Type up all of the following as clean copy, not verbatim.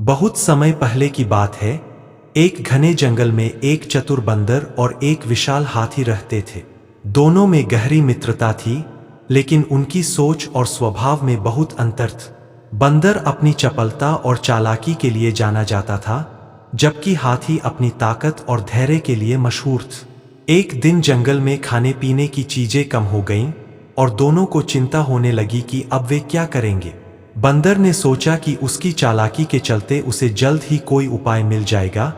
बहुत समय पहले की बात है। एक घने जंगल में एक चतुर बंदर और एक विशाल हाथी रहते थे। दोनों में गहरी मित्रता थी, लेकिन उनकी सोच और स्वभाव में बहुत अंतर था। बंदर अपनी चपलता और चालाकी के लिए जाना जाता था, जबकि हाथी अपनी ताकत और धैर्य के लिए मशहूर था। एक दिन जंगल में खाने पीने की चीजें कम हो गईं और दोनों को चिंता होने लगी कि अब वे क्या करेंगे। बंदर ने सोचा कि उसकी चालाकी के चलते उसे जल्द ही कोई उपाय मिल जाएगा,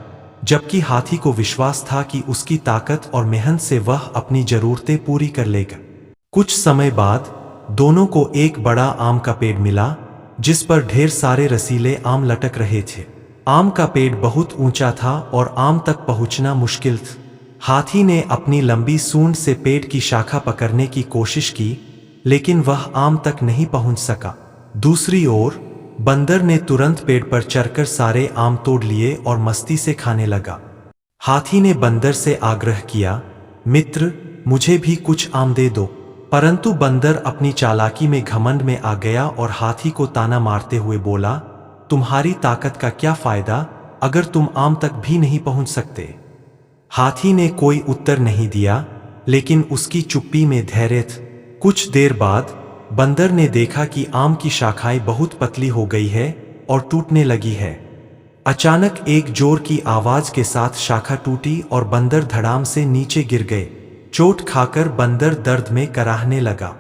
जबकि हाथी को विश्वास था कि उसकी ताकत और मेहनत से वह अपनी जरूरतें पूरी कर लेगा। कुछ समय बाद दोनों को एक बड़ा आम का पेड़ मिला, जिस पर ढेर सारे रसीले आम लटक रहे थे। आम का पेड़ बहुत ऊंचा था और आम तक पहुंचना मुश्किल था। हाथी ने अपनी लंबी सूंड से पेड़ की शाखा पकड़ने की कोशिश की, लेकिन वह आम तक नहीं पहुंच सका। दूसरी ओर बंदर ने तुरंत पेड़ पर चढ़कर सारे आम तोड़ लिए और मस्ती से खाने लगा। हाथी ने बंदर से आग्रह किया, मित्र, मुझे भी कुछ आम दे दो। परंतु बंदर अपनी चालाकी में घमंड में आ गया और हाथी को ताना मारते हुए बोला, तुम्हारी ताकत का क्या फायदा अगर तुम आम तक भी नहीं पहुंच सकते। हाथी ने कोई उत्तर नहीं दिया, लेकिन उसकी चुप्पी में धैर्य था। कुछ देर बाद बंदर ने देखा कि आम की शाखाएं बहुत पतली हो गई है और टूटने लगी है। अचानक एक जोर की आवाज के साथ शाखा टूटी और बंदर धड़ाम से नीचे गिर गए। चोट खाकर बंदर दर्द में कराहने लगा।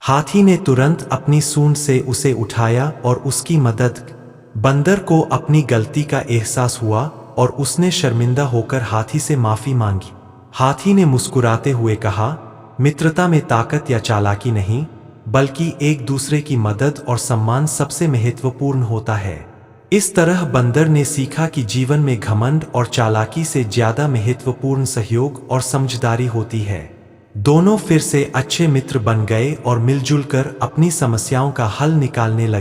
हाथी ने तुरंत अपनी सूंड से उसे उठाया और उसकी मदद की। बंदर को अपनी गलती का एहसास हुआ और उसने शर्मिंदा होकर हाथी से माफी मांगी। हाथी ने मुस्कुराते हुए कहा, मित्रता में ताकत या चालाकी नहीं, बल्कि एक दूसरे की मदद और सम्मान सबसे महत्वपूर्ण होता है। इस तरह बंदर ने सीखा कि जीवन में घमंड और चालाकी से ज्यादा महत्वपूर्ण सहयोग और समझदारी होती है। दोनों फिर से अच्छे मित्र बन गए और मिलजुल कर अपनी समस्याओं का हल निकालने लगे।